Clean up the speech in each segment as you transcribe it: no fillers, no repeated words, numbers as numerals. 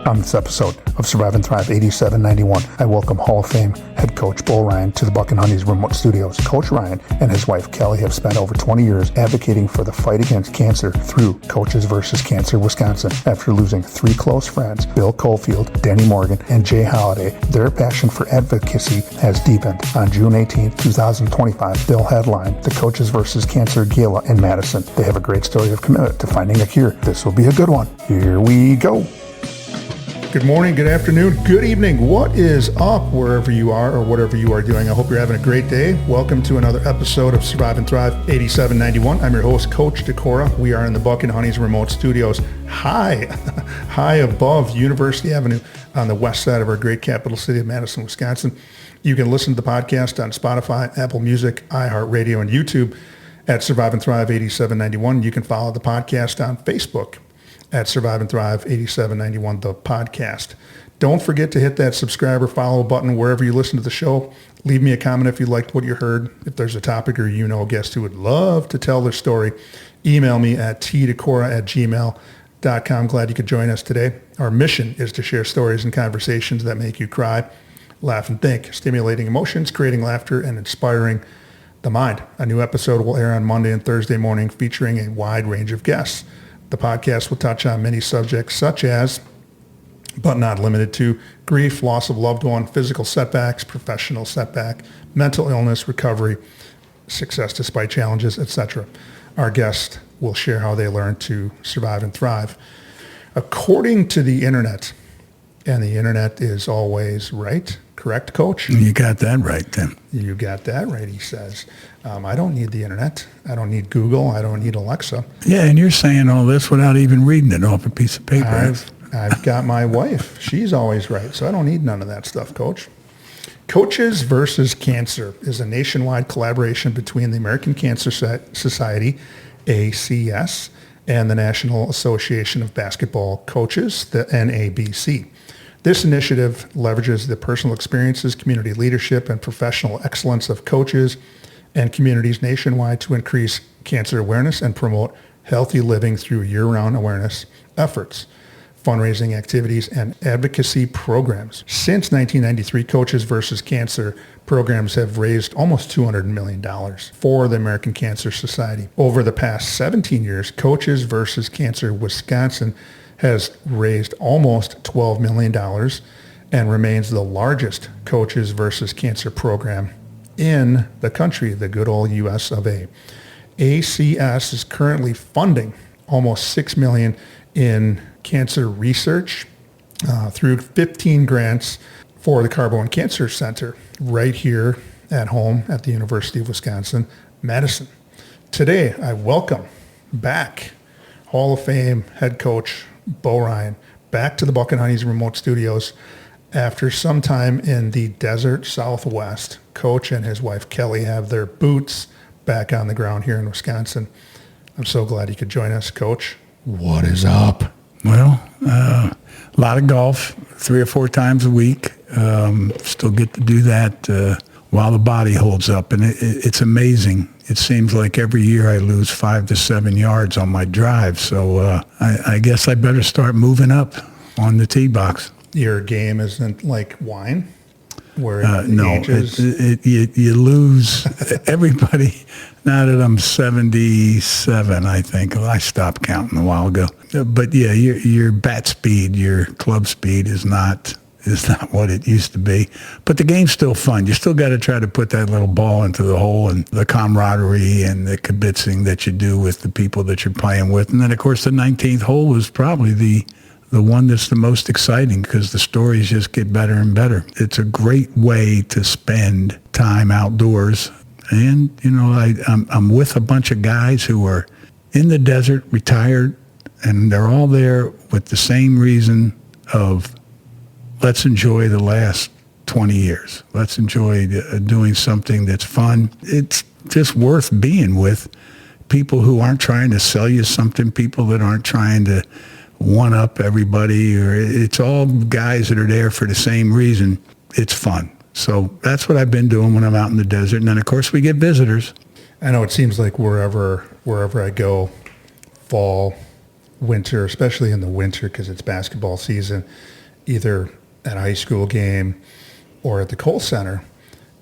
On this episode of Survive and Thrive 8791, I welcome Hall of Fame head coach Bo Ryan to the Buck and Honey's remote studios. Coach Ryan and his wife Kelly have spent over 20 years advocating for the fight against cancer through Coaches vs. Cancer Wisconsin. After losing 3 close friends, Bill Cofield, Denny Morgan, and Jay Holliday, their passion for advocacy has deepened. On June 18, 2025, Bill headlined the Coaches vs. Cancer Gala in Madison. They have a great story of commitment to finding a cure. This will be a good one. Here we go. Good morning, good afternoon, good evening. What is up wherever you are or whatever you are doing? I hope you're having a great day. Welcome to another episode of Survive and Thrive 8791. I'm your host, Coach Decora. We are in the Buck and Honey's remote studios high above University Avenue on the west side of our great capital city of Madison, Wisconsin. You can listen to the podcast on Spotify, Apple Music, iHeartRadio, and YouTube at Survive and Thrive 8791. You can follow the podcast on Facebook at Survive and Thrive 8791, the podcast. Don't forget to hit that subscribe or follow button wherever you listen to the show. Leave me a comment if you liked what you heard. If there's a topic or you know a guest who would love to tell their story, email me at tdecora@gmail.com. Glad you could join us today. Our mission is to share stories and conversations that make you cry, laugh, and think, stimulating emotions, creating laughter, and inspiring the mind. A new episode will air on Monday and Thursday morning featuring a wide range of guests. The podcast will touch on many subjects such as, but not limited to, grief, loss of loved one, physical setbacks, professional setback, mental illness, recovery, success despite challenges, etc. Our guests will share how they learn to survive and thrive. According to the internet, and the internet is always right, correct, Coach? You got that right, Tim. You got that right, he says. I don't need the internet. I don't need Google. I don't need Alexa. Yeah, and you're saying all this without even reading it off a piece of paper. I've got my wife. She's always right, so I don't need none of that stuff, Coach. Coaches vs. Cancer is a nationwide collaboration between the American Cancer Society, ACS, and the National Association of Basketball Coaches, the NABC. This initiative leverages the personal experiences, community leadership, and professional excellence of coaches and communities nationwide to increase cancer awareness and promote healthy living through year-round awareness efforts, fundraising activities, and advocacy programs. Since 1993, Coaches vs. Cancer programs have raised almost $200 million for the American Cancer Society. Over the past 17 years, Coaches vs. Cancer Wisconsin has raised almost $12 million and remains the largest Coaches vs. Cancer program in the country, the good old US of A. ACS is currently funding almost $6 million in cancer research through 15 grants for the Carbone Cancer Center right here at home at the University of Wisconsin-Madison. Today, I welcome back Hall of Fame head coach Bo Ryan back to the Buck and Honey's remote studios after some time in the desert Southwest. Coach and his wife Kelly have their boots back on the ground here in Wisconsin. I'm so glad you could join us, Coach. What is up? Well, a lot of golf, 3 or 4 times a week. Still get to do that while the body holds up, and it's amazing. It seems like every year I lose 5 to 7 yards on my drive, so I guess I better start moving up on the tee box. Your game isn't like wine, where no, you lose everybody. Now that I'm 77, I think. Well, I stopped counting a while ago. But yeah, your bat speed, your club speed is not what it used to be. But the game's still fun. You still got to try to put that little ball into the hole, and the camaraderie and the kibitzing that you do with the people that you're playing with. And then, of course, the 19th hole is probably the one that's the most exciting because the stories just get better and better. It's a great way to spend time outdoors. And, you know, I'm with a bunch of guys who are in the desert, retired, and they're all there with the same reason of let's enjoy the last 20 years. Let's enjoy doing something that's fun. It's just worth being with people who aren't trying to sell you something, people that aren't trying to one up everybody, or it's all guys that are there for the same reason. It's fun. So that's what I've been doing when I'm out in the desert. And then, of course, we get visitors. I know it seems like wherever I go, fall, winter, especially in the winter because it's basketball season, either at a high school game or at the Kohl Center.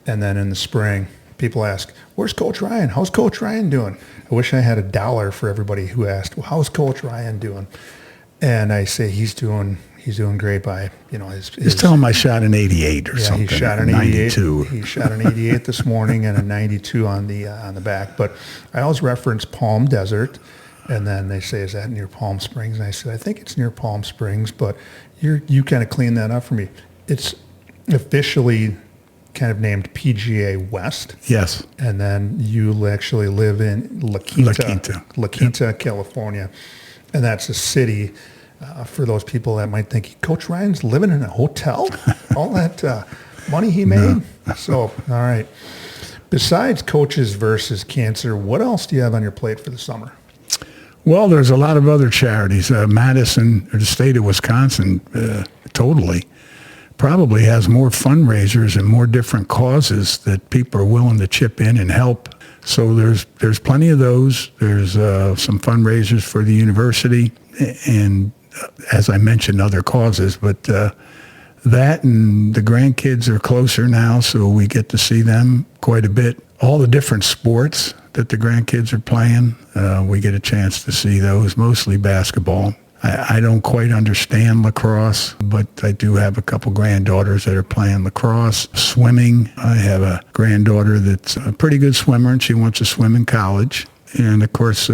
And then in the spring, people ask, where's Coach Ryan? How's Coach Ryan doing? I wish I had $1 for everybody who asked, well, how's Coach Ryan doing? And I say he's doing great by, his Just tell him I shot an 88 or something. He shot an 92. He shot an 88 this morning and a 92 on the back. But I always reference Palm Desert, and then they say, is that near Palm Springs? And I said, I think it's near Palm Springs, but you kind of cleaned that up for me. It's officially kind of named PGA West. Yes. And then you actually live in La Quinta, California. And that's a city, for those people that might think, Coach Ryan's living in a hotel? All that money he made? No. So, all right. Besides coaches versus cancer, what else do you have on your plate for the summer? Well, there's a lot of other charities. Madison, or the state of Wisconsin, totally, probably has more fundraisers and more different causes that people are willing to chip in and help. So there's plenty of those. There's some fundraisers for the university and, as I mentioned, other causes. But that and the grandkids are closer now, so we get to see them quite a bit. All the different sports that the grandkids are playing, we get a chance to see those, mostly basketball. I don't quite understand lacrosse, but I do have a couple granddaughters that are playing lacrosse. Swimming, I have a granddaughter that's a pretty good swimmer, and she wants to swim in college. And, of course,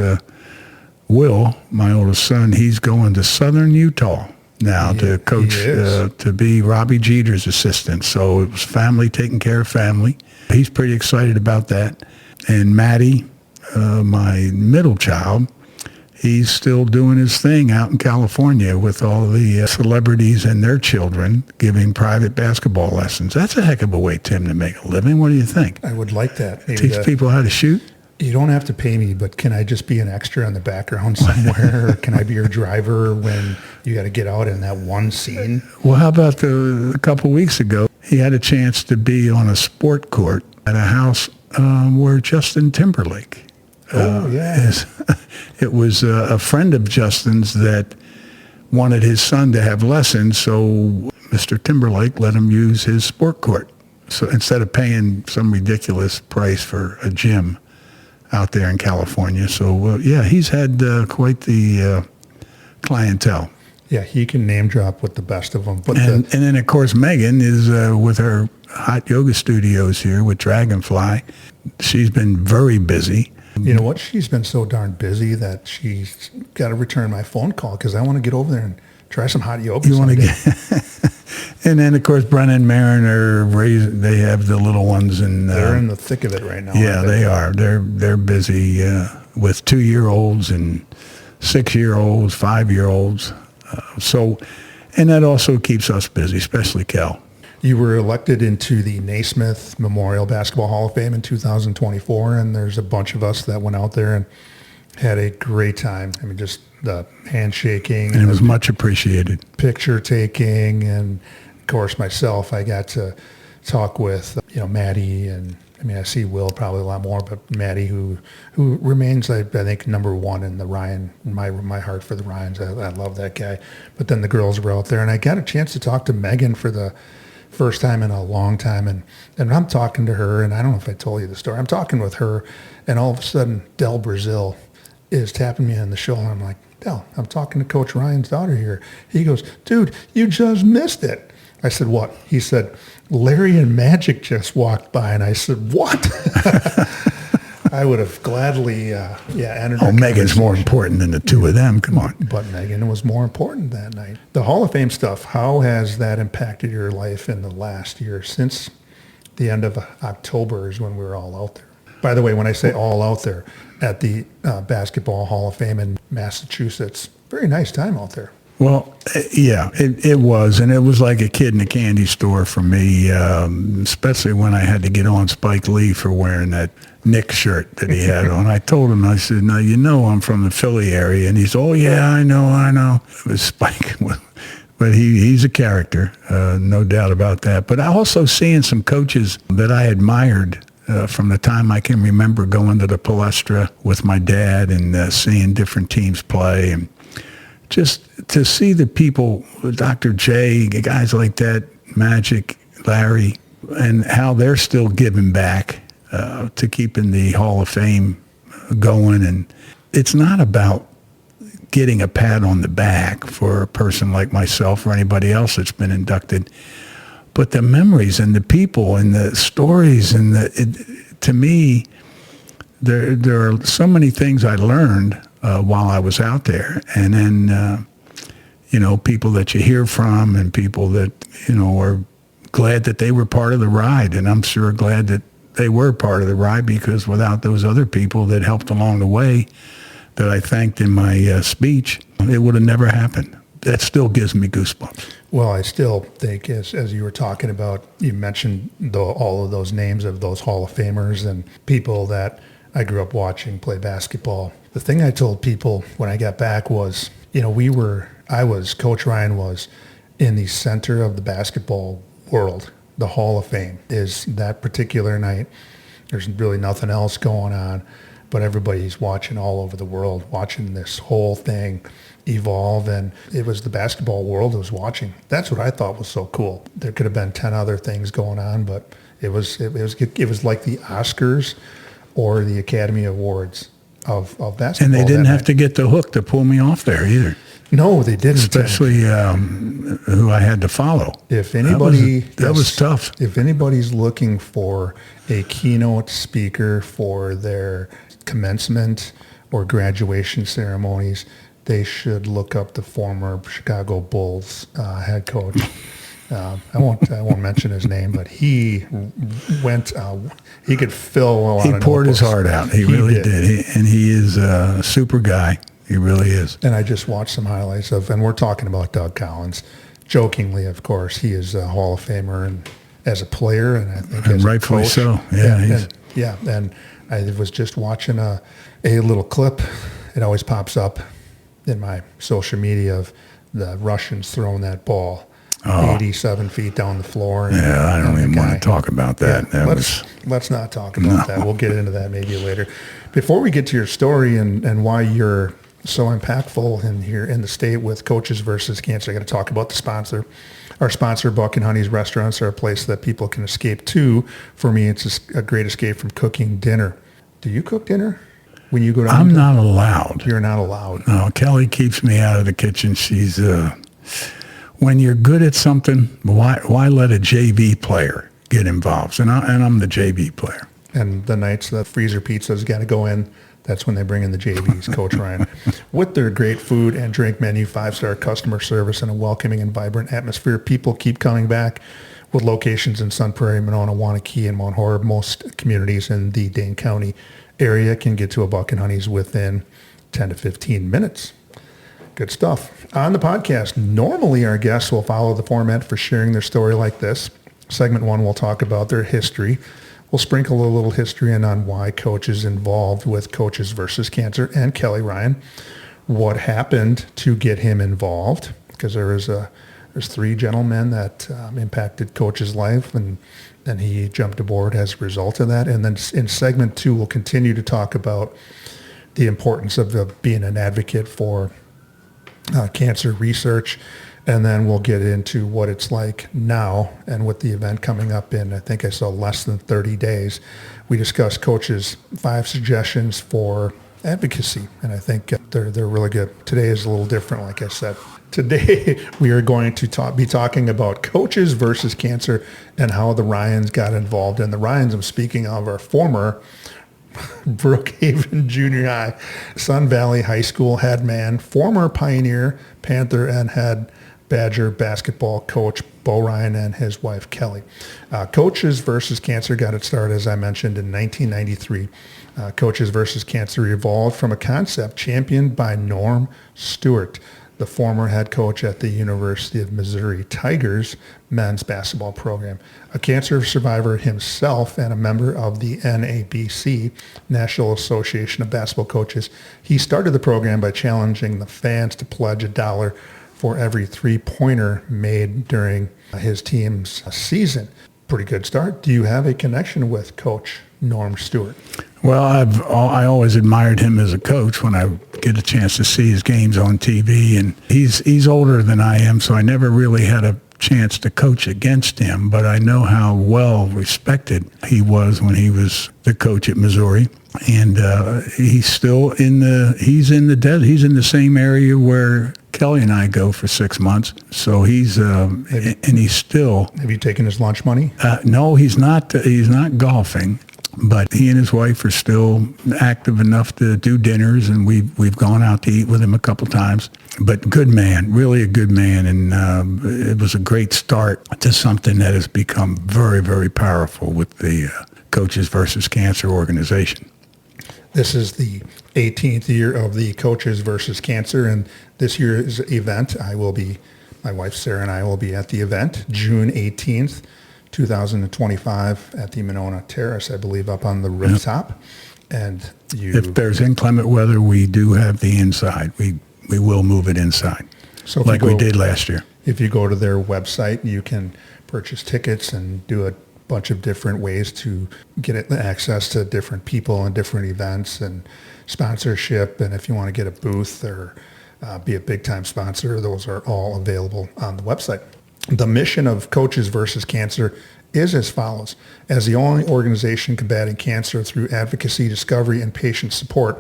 Will, my oldest son, he's going to Southern Utah now to coach, to be Robbie Jeter's assistant. So it was family taking care of family. He's pretty excited about that. And Maddie, my middle child, he's still doing his thing out in California with all the celebrities and their children giving private basketball lessons. That's a heck of a way, Tim, to make a living. What do you think? I would like that. Maybe teach people how to shoot? You don't have to pay me, but can I just be an extra in the background somewhere? Or can I be your driver when you got to get out in that one scene? Well, how about a couple weeks ago, he had a chance to be on a sport court at a house where Justin Timberlake it was a friend of Justin's that wanted his son to have lessons, so Mr. Timberlake let him use his sport court. So instead of paying some ridiculous price for a gym out there in California. So, he's had quite the clientele. Yeah, he can name drop with the best of them. But and then, of course, Megan is with her hot yoga studios here with Dragonfly. She's been very busy. You know what? She's been so darn busy that she's got to return my phone call because I want to get over there and try some hot yoga. You want to get? And then, of course, Brennan and Marin are they have the little ones, and they're in the thick of it right now. Yeah, they are. They're busy with 2-year-olds and 6-year-olds, 5-year-olds. And that also keeps us busy, especially Kel. You were elected into the Naismith Memorial Basketball Hall of Fame in 2024, and there's a bunch of us that went out there and had a great time. I mean, just the handshaking. And it was much appreciated. Picture taking, and, of course, myself, I got to talk with, Maddie, and, I see Will probably a lot more, but Maddie, who remains, I think, number one in the Ryan, my heart for the Ryans. I love that guy. But then the girls were out there, and I got a chance to talk to Megan for the first time in a long time, and I'm talking to her, and I don't know if I told you the story. I'm talking with her, and all of a sudden, Del Brazil is tapping me on the shoulder. I'm like, Del, I'm talking to Coach Ryan's daughter here. He goes, dude, you just missed it. I said, what? He said, Larry and Magic just walked by, and I said, what? I would have gladly, entered. Oh, Megan's more important than the two of them. Come on. But Megan was more important that night. The Hall of Fame stuff, how has that impacted your life in the last year since the end of October is when we were all out there? By the way, when I say all out there, at the Basketball Hall of Fame in Massachusetts, very nice time out there. Well, it was, and it was like a kid in a candy store for me, especially when I had to get on Spike Lee for wearing that Knicks shirt that he had on. I told him, I said, now, I'm from the Philly area, and he's, oh, yeah, I know. It was Spike, but he's a character, no doubt about that. But I also seeing some coaches that I admired from the time I can remember going to the Palestra with my dad and seeing different teams play, and just to see the people, Dr. J, guys like that, Magic, Larry, and how they're still giving back to keeping the Hall of Fame going. And it's not about getting a pat on the back for a person like myself or anybody else that's been inducted, but the memories and the people and the stories and to me, there are so many things I learned while I was out there, and then people that you hear from and people that are glad that they were part of the ride, and I'm sure glad that they were part of the ride, because without those other people that helped along the way that I thanked in my speech, it would have never happened. That still gives me goosebumps. Well, I still think, as you were talking about, you mentioned all of those names of those Hall of Famers and people that I grew up watching play basketball. The thing I told people when I got back was, Coach Ryan was in the center of the basketball world. The Hall of Fame is that particular night. There's really nothing else going on, but everybody's watching all over the world, watching this whole thing evolve, and it was the basketball world that was watching. That's what I thought was so cool. There could have been 10 other things going on, but it was like the Oscars or the Academy Awards of basketball. And they didn't have to get the hook to pull me off there either. No, they didn't. Especially who I had to follow. If anybody, that was tough. If anybody's looking for a keynote speaker for their commencement or graduation ceremonies, they should look up the former Chicago Bulls head coach. I won't mention his name, but he went. He could fill a lot of notebooks. He poured his heart out. He really did. And he is a super guy. He really is. And I just watched some highlights and we're talking about Doug Collins. Jokingly, of course, he is a Hall of Famer and as a player, and I think as rightfully a coach. So. Yeah, and I was just watching a little clip. It always pops up in my social media of the Russians throwing that ball 87 feet down the floor. And, I don't even want to talk about that. Yeah, let's not talk about that. We'll get into that maybe later. Before we get to your story and why you're so impactful in here in the state with Coaches versus Cancer, I got to talk about the sponsor. Our sponsor, Buck and Honey's Restaurants, are a place that people can escape to. For me, it's a great escape from cooking dinner. Do you cook dinner when you go down? I'm not allowed. You're not allowed. No, Kelly keeps me out of the kitchen. She's when you're good at something, why let a JV player get involved? And I'm the JV player. And the nights that freezer pizza's got to go in, that's when they bring in the JVs, Coach Ryan. With their great food and drink menu, 5-star customer service, and a welcoming and vibrant atmosphere, people keep coming back. With locations in Sun Prairie, Monona, Wanakee, and Mount Horeb, most communities in the Dane County area can get to a Buck and Honey's within 10 to 15 minutes. Good stuff. On the podcast, normally our guests will follow the format for sharing their story like this. Segment 1, we'll talk about their history. We'll sprinkle a little history in on why Coach is involved with Coaches versus Cancer and Kelly Ryan, what happened to get him involved, because there's 3 gentlemen that impacted Coach's life, and then he jumped aboard as a result of that. And then in segment 2, we'll continue to talk about the importance of being an advocate for cancer research. And then we'll get into what it's like now, and with the event coming up in, I think I saw less than 30 days, we discussed Coach's 5 suggestions for advocacy, and I think they're really good. Today is a little different, like I said. Today we are going to be talking about Coaches versus Cancer and how the Ryans got involved. And the Ryans, I'm speaking of, our former Brookhaven Junior High, Sun Valley High School head man, former Pioneer, Panther, and head Badger basketball coach Bo Ryan and his wife Kelly. Coaches versus Cancer got its start, as I mentioned, in 1993. Coaches versus Cancer evolved from a concept championed by Norm Stewart, the former head coach at the University of Missouri Tigers men's basketball program. A cancer survivor himself and a member of the NABC, National Association of Basketball Coaches, he started the program by challenging the fans to pledge $1 for every 3-pointer made during his team's season. Pretty good start. Do you have a connection with Coach Norm Stewart? Well, I always admired him as a coach when I get a chance to see his games on TV, and he's older than I am, so I never really had a chance to coach against him, but I know how well respected he was when he was the coach at Missouri, and he's still he's in the same area where Kelly and I go for 6 months, so he's still. Have you taken his lunch money? No, he's not golfing. But he and his wife are still active enough to do dinners, and we've gone out to eat with him a couple times. But good man, really a good man, and it was a great start to something that has become very, very powerful with the Coaches versus Cancer organization. This is the 18th year of the Coaches versus Cancer, and this year's event, my wife Sarah and I will be at the event June 18th. 2025 at the Monona Terrace, I believe, up on the rooftop. And if there's inclement weather, we do have the inside. We will move it inside, so like we did last year. If you go to their website, you can purchase tickets and do a bunch of different ways to get access to different people and different events and sponsorship. And if you want to get a booth or be a big-time sponsor, those are all available on the website. The mission of Coaches versus Cancer is as follows. As the only organization combating cancer through advocacy, discovery, and patient support,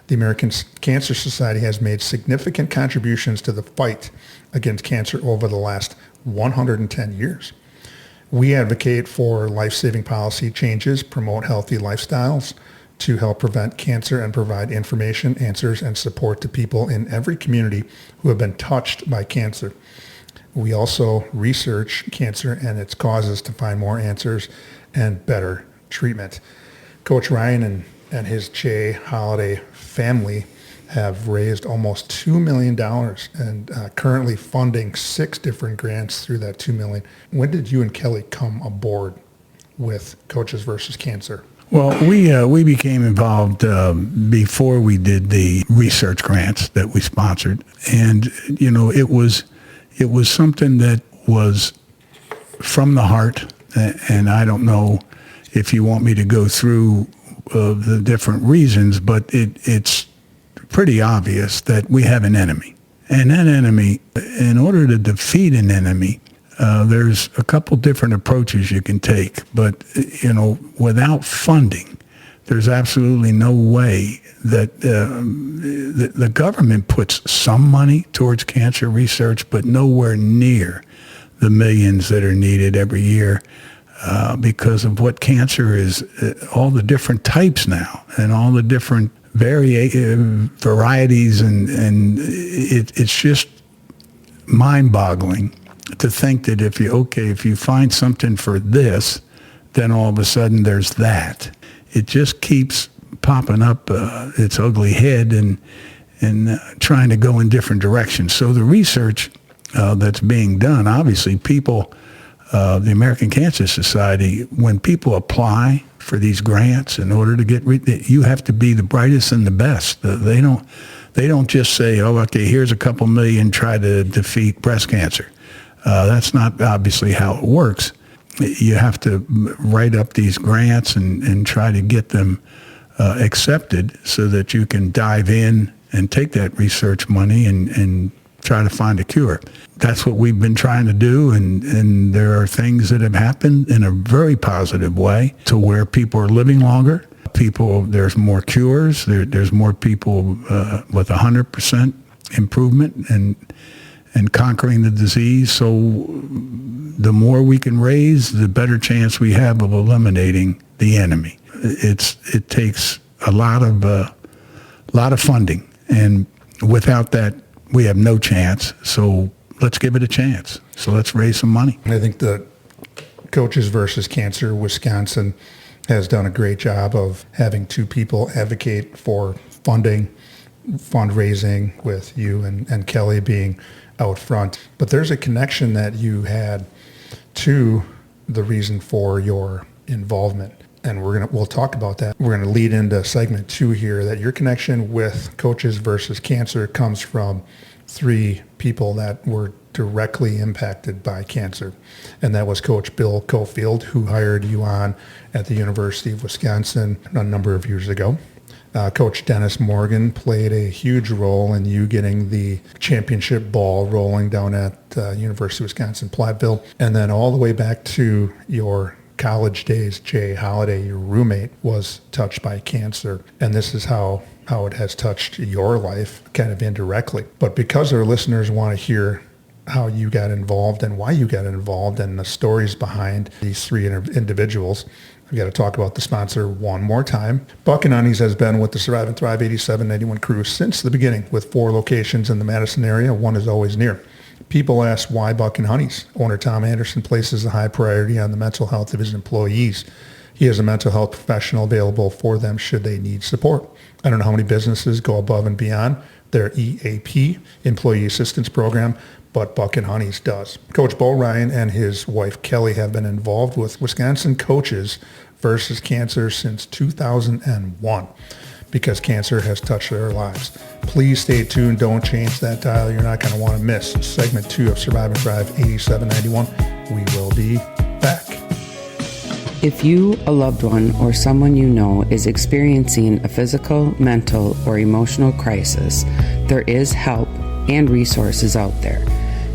the American Cancer Society has made significant contributions to the fight against cancer over the last 110 years. We advocate for life-saving policy changes, promote healthy lifestyles to help prevent cancer, and provide information, answers, and support to people in every community who have been touched by cancer. We also research cancer and its causes to find more answers and better treatment. Coach Ryan and his Jay Holliday family have raised almost $2 million and currently funding 6 different grants through that $2 million. When did you and Kelly come aboard with Coaches versus Cancer? Well, we became involved before we did the research grants that we sponsored, and it was something that was from the heart, and I don't know if you want me to go through the different reasons, but it's pretty obvious that we have an enemy. And that enemy, in order to defeat an enemy, there's a couple different approaches you can take, but without funding, there's absolutely no way that the government puts some money towards cancer research, but nowhere near the millions that are needed every year because of what cancer is, all the different types now and all the different varieties, and it's just mind-boggling to think that if you find something for this, then all of a sudden there's that. It just keeps popping up its ugly head and trying to go in different directions. So the research that's being done, obviously people, the American Cancer Society, when people apply for these grants in order to get, you have to be the brightest and the best. They don't just say, oh, okay, here's a couple million, try to defeat breast cancer. That's not obviously how it works. You have to write up these grants and try to get them accepted so that you can dive in and take that research money and try to find a cure. That's what we've been trying to do, and there are things that have happened in a very positive way to where people are living longer. There's more cures. There's more people with 100% improvement and conquering the disease. So the more we can raise, the better chance we have of eliminating the enemy. It takes a lot of funding, and without that, we have no chance. So let's give it a chance. So let's raise some money. I think the Coaches versus Cancer Wisconsin has done a great job of having 2 people advocate for funding, fundraising, with you and Kelly being out front. But there's a connection that you had to the reason for your involvement, and we'll talk about that. We're going to lead into segment 2 here, that your connection with Coaches versus Cancer comes from three people that were directly impacted by cancer. And that was Coach Bill Cofield, who hired you on at the University of Wisconsin a number of years ago. Coach Denny Morgan played a huge role in you getting the championship ball rolling down at University of Wisconsin-Platteville. And then all the way back to your college days, Jay Holliday, your roommate, was touched by cancer. And this is how it has touched your life, kind of indirectly. But because our listeners want to hear how you got involved and why you got involved and the stories behind these three individuals, I've got to talk about the sponsor one more time. Buck and Honey's has been with the Survive and Thrive 8791 crew since the beginning, with 4 locations in the Madison area. One is always near. People ask why Buck and Honey's. Owner Tom Anderson places a high priority on the mental health of his employees. He has a mental health professional available for them should they need support. I don't know how many businesses go above and beyond their EAP, Employee Assistance Program, but Buck and Honey's does. Coach Bo Ryan and his wife Kelly have been involved with Wisconsin Coaches versus Cancer since 2001 because cancer has touched their lives. Please stay tuned. Don't change that dial. You're not going to want to miss segment 2 of Survive and Thrive 8791. We will be back. If you, a loved one, or someone you know is experiencing a physical, mental, or emotional crisis, there is help and resources out there.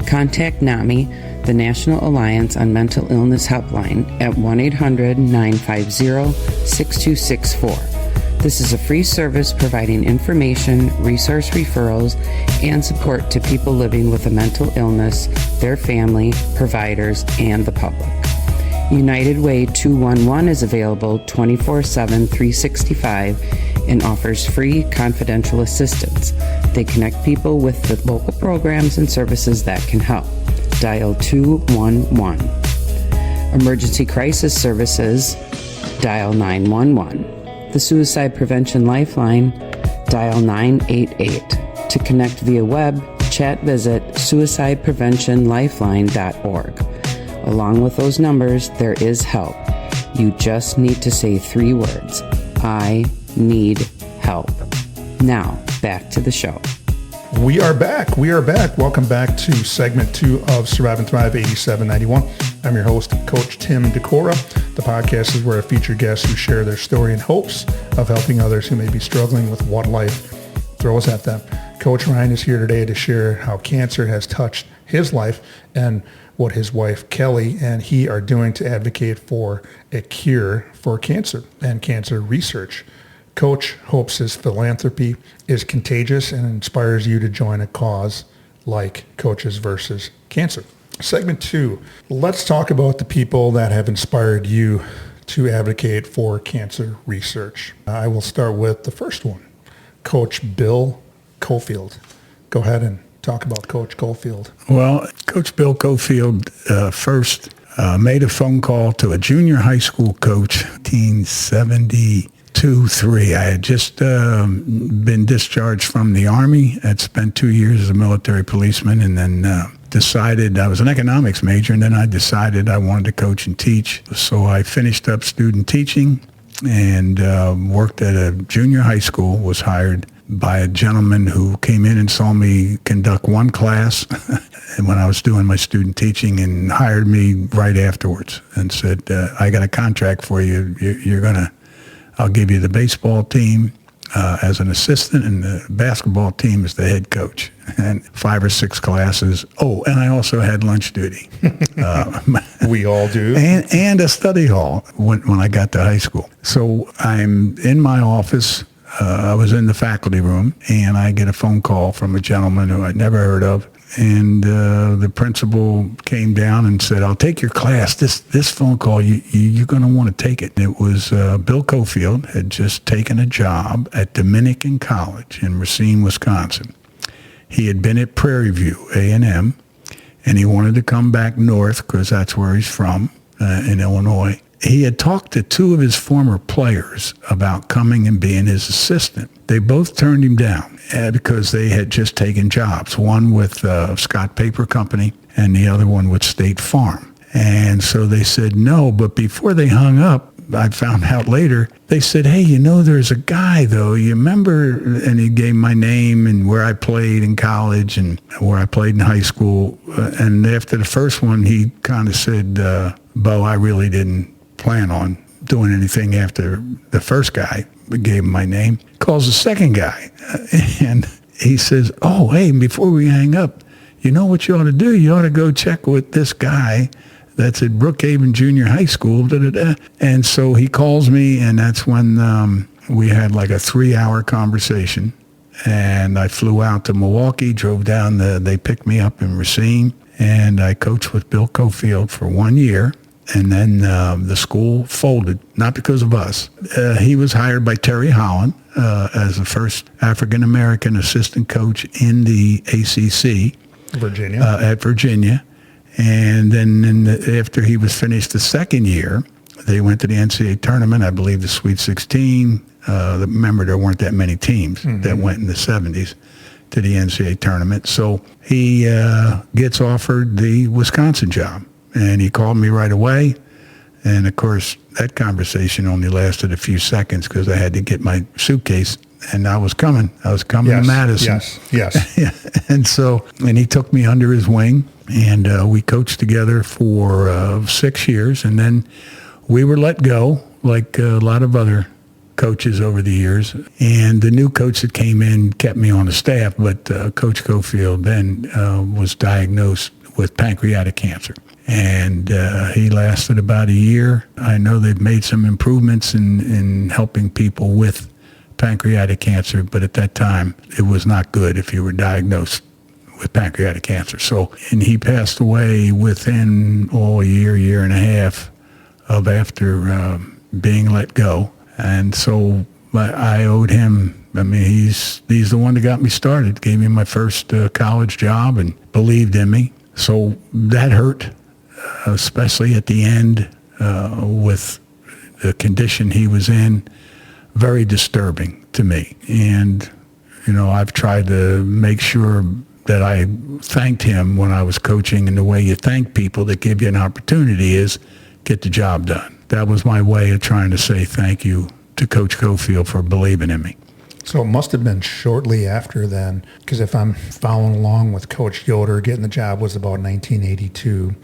Contact NAMI, the National Alliance on Mental Illness Helpline, at 1-800-950-6264. This is a free service providing information, resource referrals, and support to people living with a mental illness, their family, providers, and the public. United Way 211 is available 24/7, 365 and offers free confidential assistance. They connect people with the local programs and services that can help. Dial 211. Emergency Crisis Services, dial 911. The Suicide Prevention Lifeline, dial 988. To connect via web, chat, visit suicidepreventionlifeline.org. Along with those numbers, there is help. You just need to say 3 words. I need help. Now, back to the show. We are back. Welcome back to segment 2 of Survive and Thrive 8791. I'm your host, Coach Tim Decora. The podcast is where I feature guests who share their story in hopes of helping others who may be struggling with what life throws at them. Coach Ryan is here today to share how cancer has touched his life and what his wife Kelly and he are doing to advocate for a cure for cancer and cancer research. Coach hopes his philanthropy is contagious and inspires you to join a cause like Coaches versus Cancer. Segment 2, let's talk about the people that have inspired you to advocate for cancer research. I will start with the first one, Coach Bill Cofield. Go ahead and talk about Coach Cofield. Well, Coach Bill Cofield first made a phone call to a junior high school coach, 1972-3. I had just been discharged from the Army. I'd spent 2 years as a military policeman, and then decided I was an economics major, and then I decided I wanted to coach and teach. So I finished up student teaching and worked at a junior high school, was hired by a gentleman who came in and saw me conduct one class and when I was doing my student teaching, and hired me right afterwards and said, I got a contract for you. I'll give you the baseball team as an assistant and the basketball team as the head coach, and 5 or 6 classes. Oh, and I also had lunch duty. We all do. And a study hall when I got to high school. So I'm in my office. I was in the faculty room, and I get a phone call from a gentleman who I'd never heard of. And the principal came down and said, I'll take your class. This phone call, you're going to want to take it. It was Bill Cofield had just taken a job at Dominican College in Racine, Wisconsin. He had been at Prairie View, A&M, and he wanted to come back north because that's where he's from, in Illinois. He had talked to 2 of his former players about coming and being his assistant. They both turned him down because they had just taken jobs, one with Scott Paper Company and the other one with State Farm. And so they said no, but before they hung up, I found out later, they said, hey, there's a guy, though. You remember? And he gave my name and where I played in college and where I played in high school. And after the first one, he kind of said, Bo, I really didn't plan on doing anything after the first guy gave him my name. Calls the second guy. And he says, oh, hey, before we hang up, you know what you ought to do? You ought to go check with this guy that's at Brookhaven Junior High School. Da, da, da. And so he calls me, and that's when we had like a 3-hour conversation. And I flew out to Milwaukee, drove down. They picked me up in Racine, and I coached with Bill Cofield for 1 year. And then the school folded, not because of us. He was hired by Terry Holland as the first African-American assistant coach in the ACC. At Virginia. And then after he was finished the second year, they went to the NCAA tournament, I believe the Sweet 16. Remember, there weren't that many teams that went in the 70s to the NCAA tournament. So he gets offered the Wisconsin job. And he called me right away. And, of course, that conversation only lasted a few seconds because I had to get my suitcase. And I was coming to Madison. Yes. And he took me under his wing, and we coached together for 6 years. And then we were let go, like a lot of other coaches over the years. And the new coach that came in kept me on the staff, but Coach Cofield then was diagnosed with pancreatic cancer. And he lasted about a year. I know they've made some improvements in helping people with pancreatic cancer, but at that time, it was not good if you were diagnosed with pancreatic cancer. So, and he passed away within a year and a half of after being let go. And so I owed him. I mean, he's the one that got me started, gave me my first college job and believed in me. So that hurt, especially at the end with the condition he was in. Very disturbing to me. And, I've tried to make sure that I thanked him when I was coaching, and the way you thank people that give you an opportunity is get the job done. That was my way of trying to say thank you to Coach Cofield for believing in me. So it must have been shortly after then, because if I'm following along with Coach Yoder, getting the job was about 1982,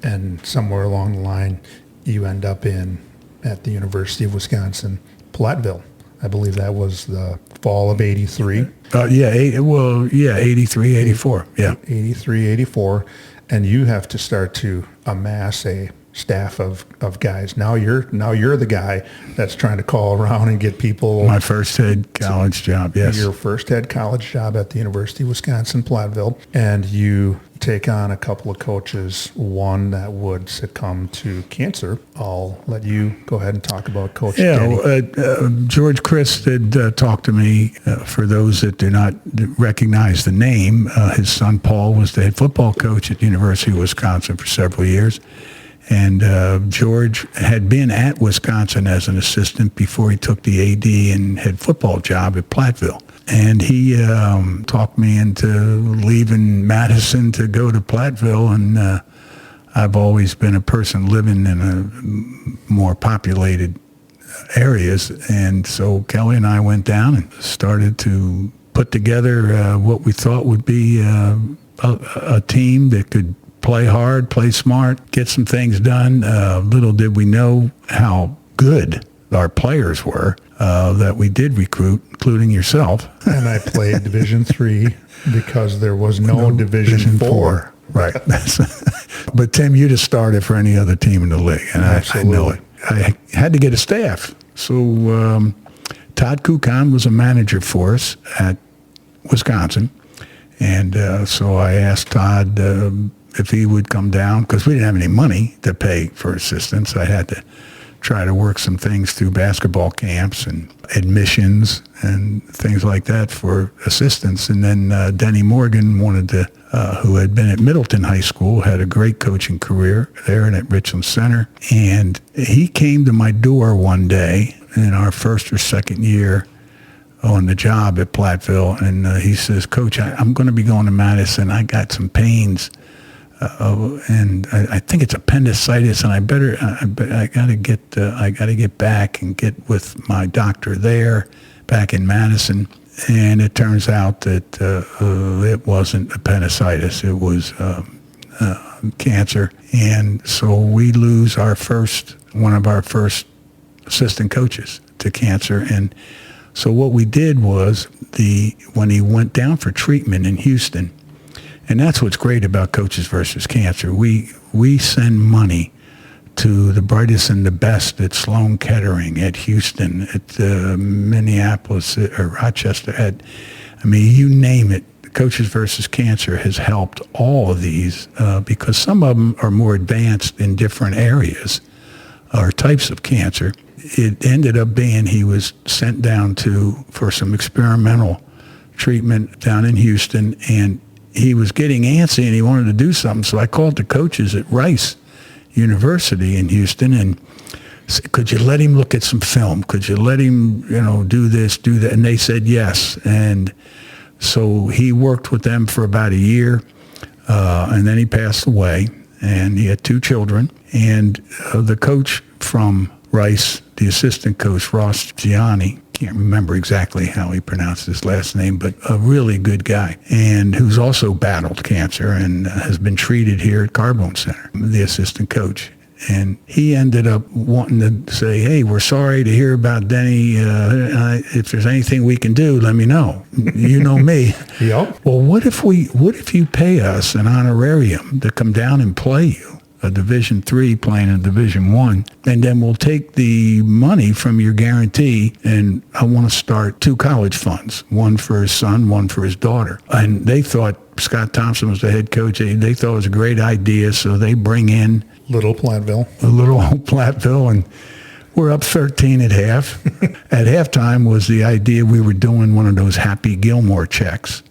and somewhere along the line, you end up at the University of Wisconsin-Platteville. I believe that was the fall of 83. 83, 84, yeah. 83, 84, and you have to start to amass a staff of guys. Now you're the guy that's trying to call around and get people. My first head college job, yes. Your first head college job at the University of Wisconsin-Platteville, and you take on a couple of coaches, one that would succumb to cancer. I'll let you go ahead and talk about Coach Denny. George Christ had talked to me. For those that do not recognize the name, his son Paul was the head football coach at the University of Wisconsin for several years. And George had been at Wisconsin as an assistant before he took the AD and head football job at Platteville. And he talked me into leaving Madison to go to Platteville. And I've always been a person living in a more populated areas. And so Kelly and I went down and started to put together what we thought would be a team that could play hard, play smart, get some things done. Little did we know how good our players were that we did recruit, including yourself. And I played Division III because there was no Division IV. Right. But Tim, you'd have started for any other team in the league, and I know it. I had to get a staff. So Todd Kukan was a manager for us at Wisconsin. And so I asked Todd if he would come down, because we didn't have any money to pay for assistants. I had to try to work some things through basketball camps and admissions and things like that for assistants. And then Denny Morgan wanted to, who had been at Middleton High School, had a great coaching career there and at Richland Center. And he came to my door one day in our first or second year on the job at Platteville, and he says, "Coach, I'm going to be going to Madison. I got some pains and I think it's appendicitis, and I gotta get back and get with my doctor there, back in Madison. And it turns out that it wasn't appendicitis; it was cancer. And so we lose one of our first assistant coaches to cancer. And so what we did was when he went down for treatment in Houston. And that's what's great about Coaches versus Cancer. We send money to the brightest and the best at Sloan Kettering, at Houston, at Minneapolis, or Rochester. You name it. Coaches versus Cancer has helped all of these because some of them are more advanced in different areas or types of cancer. It ended up being he was sent down for some experimental treatment down in Houston, and he was getting antsy and he wanted to do something. So I called the coaches at Rice University in Houston and said, could you let him look at some film? Could you let him, do this, do that? And they said yes. And so he worked with them for about a year, and then he passed away, and he had 2 children. And the coach from Rice, the assistant coach, Ross Gianni, can't remember exactly how he pronounced his last name, but a really good guy, and who's also battled cancer and has been treated here at Carbone Center, the assistant coach. And he ended up wanting to say, hey, we're sorry to hear about Denny. If there's anything we can do, let me know. You know me. Yep. Well, what if you pay us an honorarium to come down and play you a Division III playing in Division I, and then we'll take the money from your guarantee, and I want to start 2 college funds, one for his son, one for his daughter. And they thought, Scott Thompson was the head coach, they thought it was a great idea, so they bring in Little Platteville. A little old Platteville, and we're up 13 at half. At halftime was the idea we were doing one of those Happy Gilmore checks.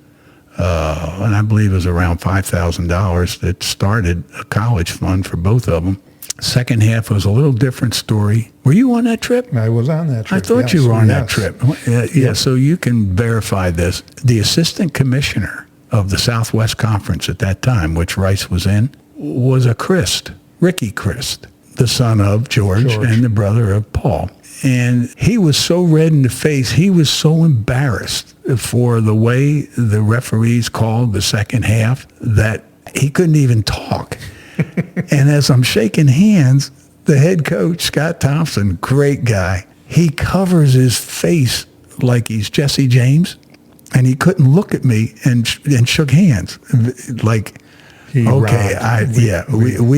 And I believe it was around $5,000 that started a college fund for both of them. Second half was a little different story. Were you on that trip? I was on that trip. I thought you were on that trip. Yeah, so you can verify this. The assistant commissioner of the Southwest Conference at that time, which Rice was in, was a Christ, Ricky Christ, the son of George and the brother of Paul. And he was so red in the face, he was so embarrassed for the way the referees called the second half that he couldn't even talk. And as I'm shaking hands, the head coach, Scott Thompson, great guy, he covers his face like he's Jesse James, and he couldn't look at me and shook hands. Like, we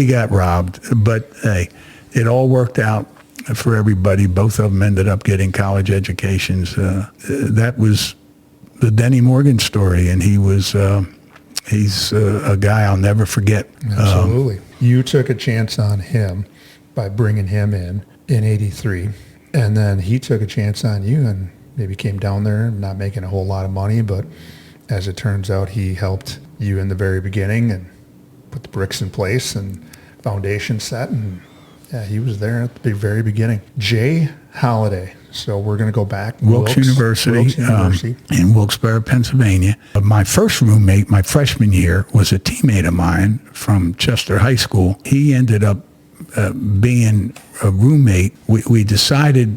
got robbed. But hey, it all worked out for everybody. Both of them ended up getting college educations. That was the Denny Morgan story, and he's a guy I'll never forget. Absolutely. You took a chance on him by bringing him in '83, and then he took a chance on you and maybe came down there not making a whole lot of money, but as it turns out, he helped you in the very beginning and put the bricks in place and foundation set, and yeah, he was there at the very beginning. Jay Holliday. So we're going to go back. Wilkes University. In Wilkes-Barre, Pennsylvania. My first roommate, my freshman year, was a teammate of mine from Chester High School. He ended up being a roommate. We decided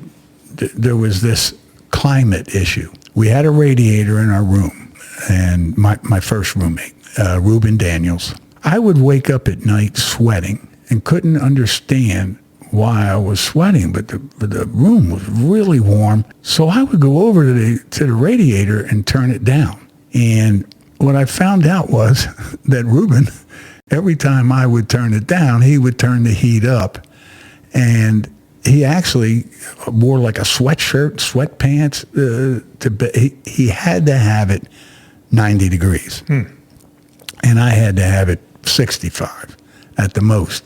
there was this climate issue. We had a radiator in our room, and my first roommate, Reuben Daniels, I would wake up at night sweating and couldn't understand why I was sweating, but the room was really warm. So I would go over to the radiator and turn it down. And what I found out was that Reuben, every time I would turn it down, he would turn the heat up. And he actually wore like a sweatshirt, sweatpants. He had to have it 90 degrees. And I had to have it 65 at the most.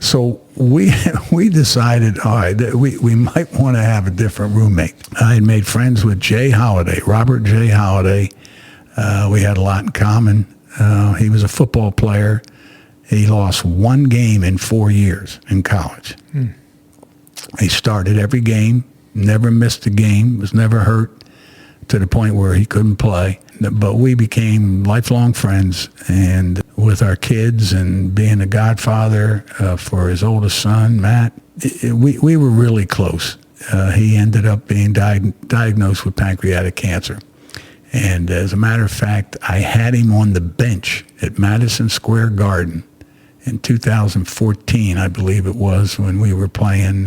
So we decided, all right, that we might want to have a different roommate. I had made friends with Jay Holliday, Robert Jay Holliday. We had a lot in common. He was a football player. He lost one game in 4 years in college. He started every game, never missed a game, was never hurt to the point where he couldn't play. But we became lifelong friends, and with our kids and being a godfather for his oldest son, Matt. We were really close. He ended up being diagnosed with pancreatic cancer. And as a matter of fact, I had him on the bench at Madison Square Garden in 2014, I believe it was, when we were playing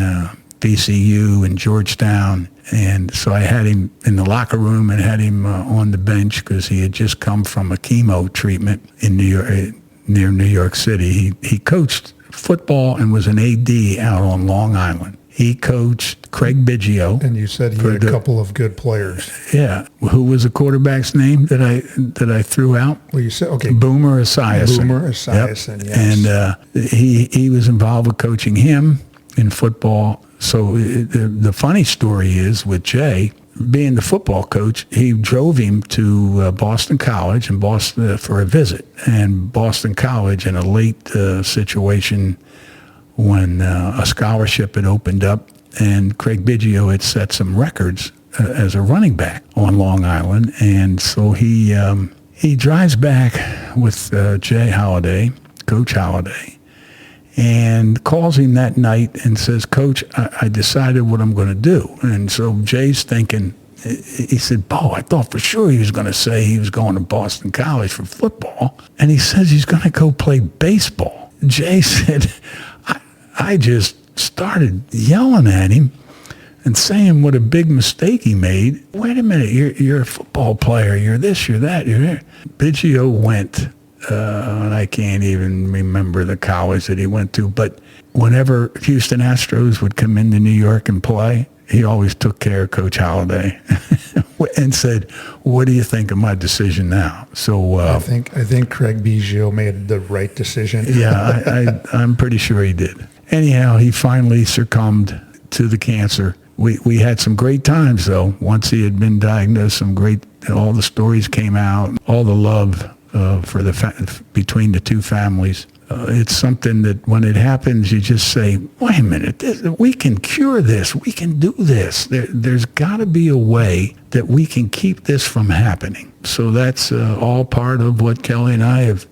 VCU in Georgetown. And so I had him in the locker room and had him on the bench because he had just come from a chemo treatment in New York, near New York City. He coached football and was an AD out on Long Island. He coached Craig Biggio. And you said he had a couple of good players. Yeah. Who was the quarterback's name that I threw out? Well, you said, okay. Boomer Esiason. Boomer Esiason, yep. Yes. And he was involved with coaching him in football. So the funny story is with Jay, being the football coach, he drove him to Boston College in Boston for a visit. And Boston College, in a late situation when a scholarship had opened up, and Craig Biggio had set some records as a running back on Long Island. And so he drives back with Jay Holliday, Coach Holliday, and calls him that night and says, Coach, I decided what I'm going to do. And so Jay's thinking, he said, Bo, I thought for sure he was going to say he was going to Boston College for football. And he says he's going to go play baseball. Jay said, I just started yelling at him and saying what a big mistake he made. Wait a minute, you're a football player. You're this, you're that, you're there. Biggio went, and I can't even remember the college that he went to, but whenever Houston Astros would come into New York and play, he always took care of Coach Holliday and said, what do you think of my decision now? So I think Craig Biggio made the right decision. Yeah, I'm pretty sure he did. Anyhow, he finally succumbed to the cancer. We had some great times, though. Once he had been diagnosed, all the stories came out, all the love for between the two families. It's something that when it happens, you just say, wait a minute, we can cure this. We can do this. There's got to be a way that we can keep this from happening. So that's all part of what Kelly and I have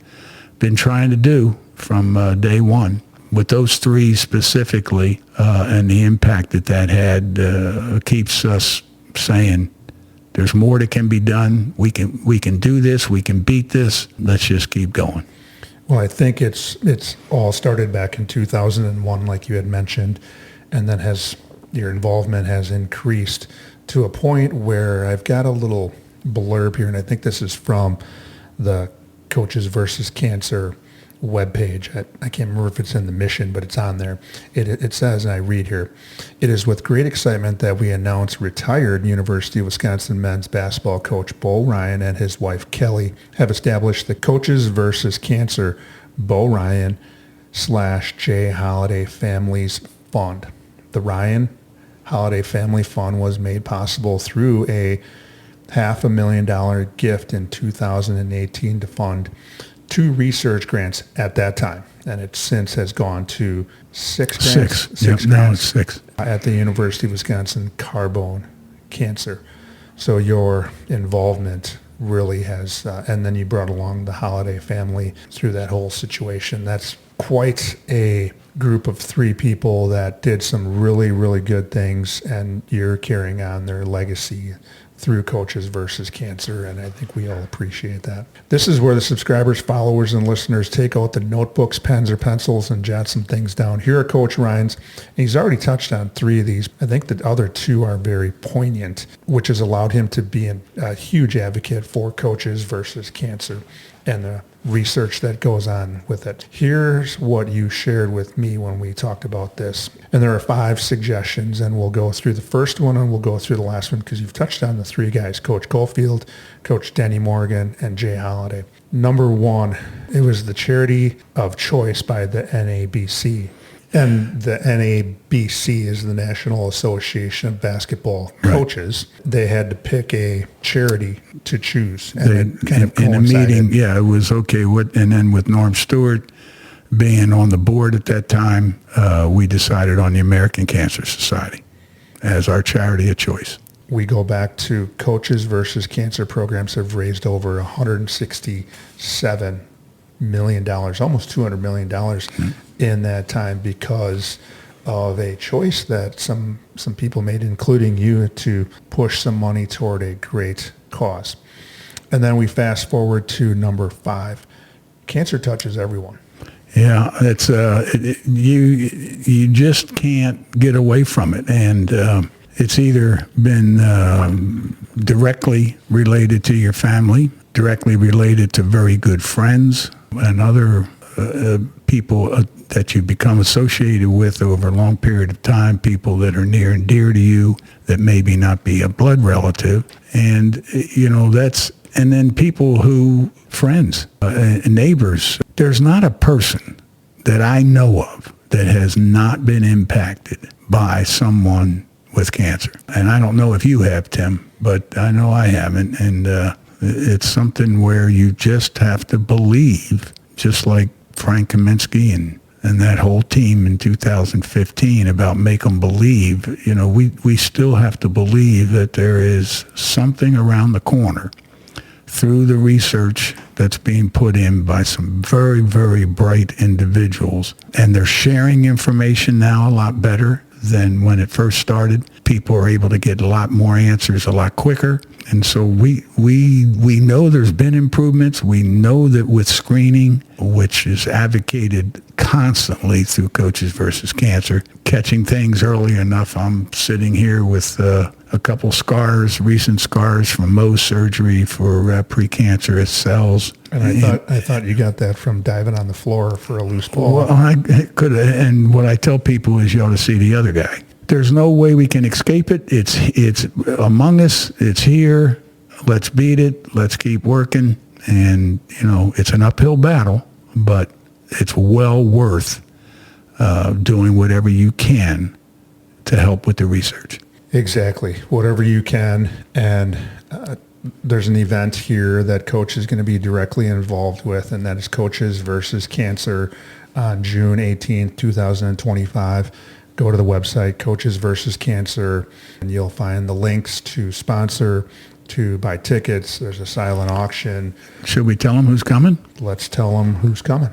been trying to do from day one. With those three specifically, and the impact that had keeps us saying there's more that can be done. We can do this. We can beat this. Let's just keep going. Well, I think it's all started back in 2001, like you had mentioned, and then your involvement has increased to a point where I've got a little blurb here, and I think this is from the Coaches versus Cancer webpage. I can't remember if it's in the mission, but it's on there. It says, and I read here, it is with great excitement that we announce retired University of Wisconsin men's basketball coach Bo Ryan and his wife Kelly have established the Coaches versus Cancer Bo Ryan / Jay Holliday Families Fund. The Ryan Holliday Family Fund was made possible through a $500,000 gift in 2018 to fund 2 research grants at that time, and it since has gone to 6 grants. 6 grants. Now it's 6 at the University of Wisconsin Carbone Cancer. So your involvement really has, and then you brought along the Holliday family through that whole situation. That's quite a group of 3 people that did some really, really good things, and you're carrying on their legacy through Coaches versus Cancer, and I think we all appreciate that. This is where the subscribers, followers, and listeners take out the notebooks, pens, or pencils and jot some things down. Here are Coach Ryan's. He's already touched on 3 of these. I think the other 2 are very poignant, which has allowed him to be a huge advocate for Coaches versus Cancer and the research that goes on with it. Here's what you shared with me when we talked about this. And there are 5 suggestions, and we'll go through the first one and we'll go through the last one because you've touched on the 3 guys, Coach Cofield, Coach Denny Morgan, and Jay Holliday. Number 1, it was the charity of choice by the NABC. And the NABC is the National Association of Basketball Coaches. Right. They had to pick a charity to choose. And it kind of coincided. In a meeting, yeah, it was okay. And then with Norm Stewart being on the board at that time, we decided on the American Cancer Society as our charity of choice. We go back to Coaches versus Cancer programs have raised over $167 million, almost $200 million in that time because of a choice that some people made, including you, to push some money toward a great cause. And then we fast forward to number 5. Cancer touches everyone. Yeah, it's you just can't get away from it, and it's either been directly related to your family, directly related to very good friends and other people that you become associated with over a long period of time, people that are near and dear to you that maybe not be a blood relative, and and then people friends, neighbors. There's not a person that I know of that has not been impacted by someone with cancer. And I don't know if you have, Tim, but I know I haven't. And it's something where you just have to believe, just like Frank Kaminsky and that whole team in 2015 about make them believe. We still have to believe that there is something around the corner through the research that's being put in by some very, very bright individuals. And they're sharing information now a lot better than when it first started. People are able to get a lot more answers a lot quicker. And so we know there's been improvements. We know that with screening, which is advocated constantly through Coaches versus Cancer, catching things early enough. I'm sitting here with a couple scars, recent scars from Mohs surgery for precancerous cells. And I thought you got that from diving on the floor for a loose ball. Well, I could, and what I tell people is you ought to see the other guy. There's no way we can escape it. It's among us. It's here. Let's beat it. Let's keep working. And, it's an uphill battle, but it's well worth doing whatever you can to help with the research. Exactly. Whatever you can. And there's an event here that Coach is going to be directly involved with, and that is Coaches versus Cancer on June 18th, 2025. Go to the website, Coaches versus Cancer, and you'll find the links to sponsor, to buy tickets. There's a silent auction. Should we tell them who's coming? Let's tell them who's coming.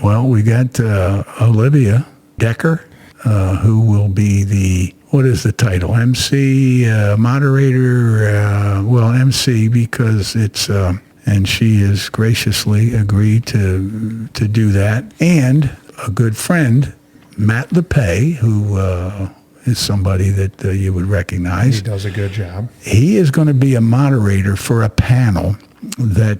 Well, we got Olivia Decker, who will be the, what is the title? MC, moderator, MC, because it's, and she has graciously agreed to do that. And a good friend, Matt LePay, who is somebody that you would recognize. He does a good job. He is going to be a moderator for a panel that,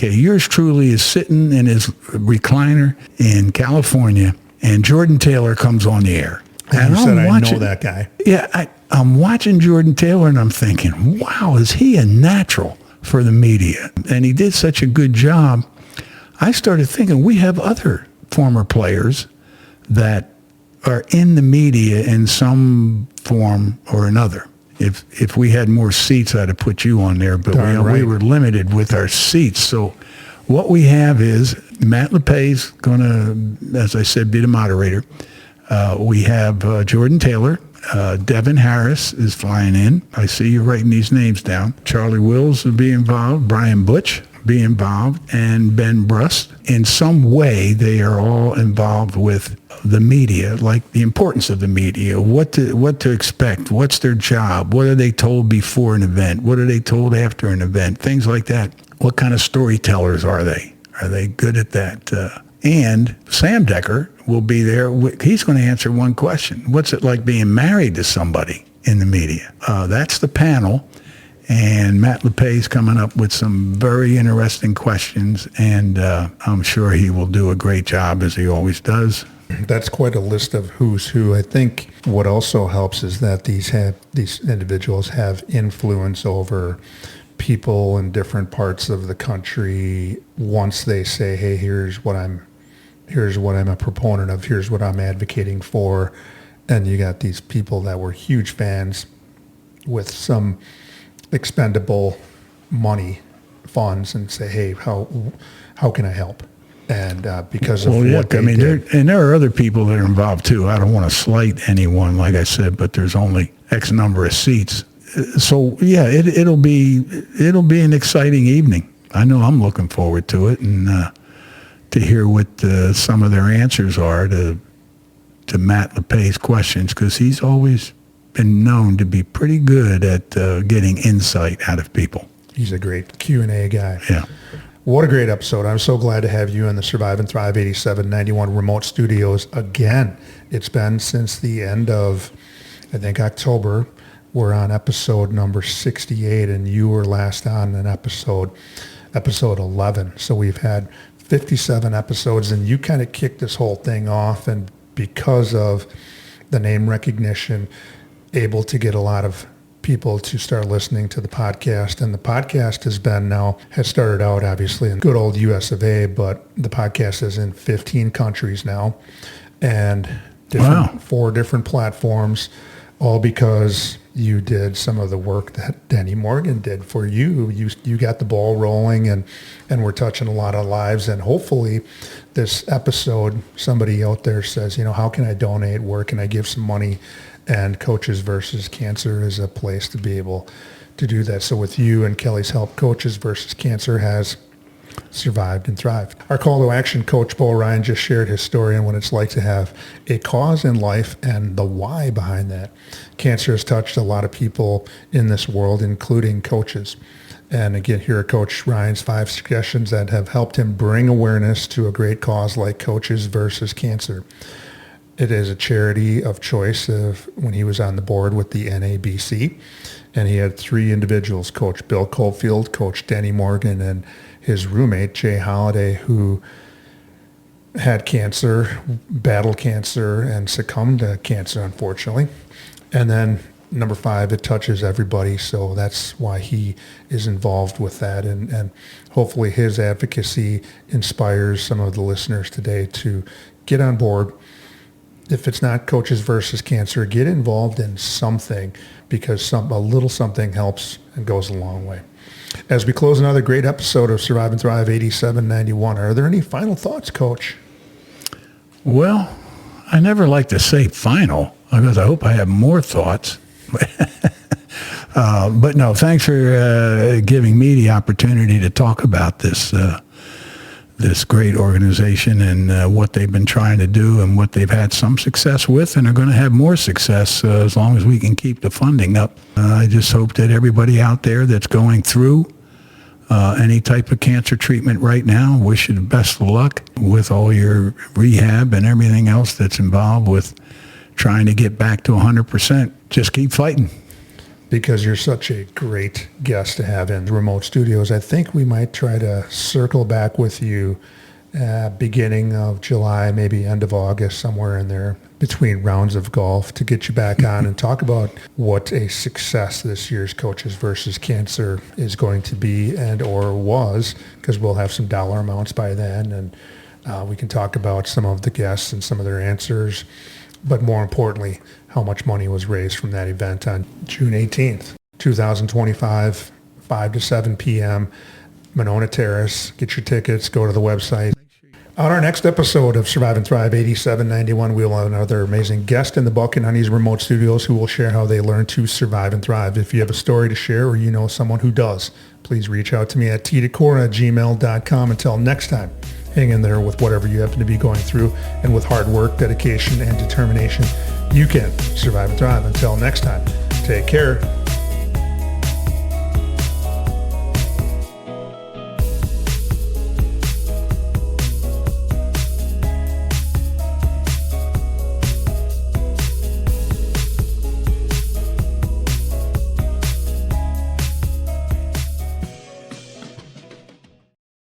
yours truly is sitting in his recliner in California, and Jordan Taylor comes on the air. And you said, I know that guy. Yeah, I'm watching Jordan Taylor, and I'm thinking, wow, is he a natural for the media? And he did such a good job. I started thinking we have other former players that are in the media in some form or another. If we had more seats, I'd have put you on there, but we were limited with our seats. So what we have is Matt LePay's going to, as I said, be the moderator. We have Jordan Taylor. Devin Harris is flying in. I see you writing these names down. Charlie Wills will be involved. Brian Butch be involved, and Ben Brust. In some way, they are all involved with the media, like the importance of the media, what to expect, what's their job, what are they told before an event, what are they told after an event, things like that. What kind of storytellers are they? Are they good at that? And Sam Decker will be there. He's going to answer one question. What's it like being married to somebody in the media? That's the panel. And Matt LePay's coming up with some very interesting questions, and I'm sure he will do a great job, as he always does. That's quite a list of who's who. I think what also helps is that these individuals have influence over people in different parts of the country. Once they say, hey, here's what I'm a proponent of, here's what I'm advocating for, and you got these people that were huge fans with some expendable money funds and say, hey, how can I help? And because of what they did. There are other people that are involved too. I don't want to slight anyone, like I said, but there's only X number of seats. So yeah, it'll be an exciting evening. I know I'm looking forward to it, and to hear what some of their answers are to Matt LePay's questions, because he's always been known to be pretty good at getting insight out of people. He's a great Q&A guy. Yeah. What a great episode. I'm so glad to have you in the Survive and Thrive 8791 remote studios again. It's been since the end of, I think, October. We're on episode number 68, and you were last on an episode 11. So we've had 57 episodes, and you kind of kicked this whole thing off, and because of the name recognition, able to get a lot of people to start listening to the podcast. And the podcast has started out obviously in good old US of A, but the podcast is in 15 countries now, and Wow. 4 different platforms, all because you did some of the work that Denny Morgan did for you. You got the ball rolling, and we're touching a lot of lives. And hopefully this episode, somebody out there says, how can I donate? Where can I give some money? And Coaches versus Cancer is a place to be able to do that. So with you and Kelly's help, Coaches versus Cancer has survived and thrived. Our call to action, Coach Bo Ryan just shared his story on what it's like to have a cause in life and the why behind that. Cancer has touched a lot of people in this world, including coaches. And again, here are Coach Ryan's 5 suggestions that have helped him bring awareness to a great cause like Coaches versus Cancer. It is a charity of choice when he was on the board with the NABC. And he had 3 individuals, Coach Bill Cofield, Coach Denny Morgan, and his roommate, Jay Holliday, who had cancer, battled cancer, and succumbed to cancer, unfortunately. And then number 5, it touches everybody. So that's why he is involved with that. And hopefully his advocacy inspires some of the listeners today to get on board. If it's not Coaches versus Cancer, get involved in something, because a little something helps and goes a long way. As we close another great episode of Survive and Thrive 8791, are there any final thoughts, Coach? Well, I never like to say final, because I hope I have more thoughts. But no, thanks for giving me the opportunity to talk about this great organization and what they've been trying to do and what they've had some success with, and are going to have more success as long as we can keep the funding up. I just hope that everybody out there that's going through any type of cancer treatment right now, wish you the best of luck with all your rehab and everything else that's involved with trying to get back to 100%. Just keep fighting. Because you're such a great guest to have in the remote studios, I think we might try to circle back with you beginning of July, maybe end of August, somewhere in there between rounds of golf, to get you back on and talk about what a success this year's Coaches versus Cancer is going to be, and or was, because we'll have some dollar amounts by then, and we can talk about some of the guests and some of their answers, but more importantly, how much money was raised from that event on June 18th, 2025, 5 to 7 p.m., Monona Terrace. Get your tickets, go to the website. On our next episode of Survive and Thrive 8791, we will have another amazing guest in the Buck and Honey's remote studios who will share how they learned to survive and thrive. If you have a story to share, or you know someone who does, please reach out to me at tdecora@gmail.com. Until next time, hang in there with whatever you happen to be going through, and with hard work, dedication, and determination, you can survive and thrive. Until next time, take care.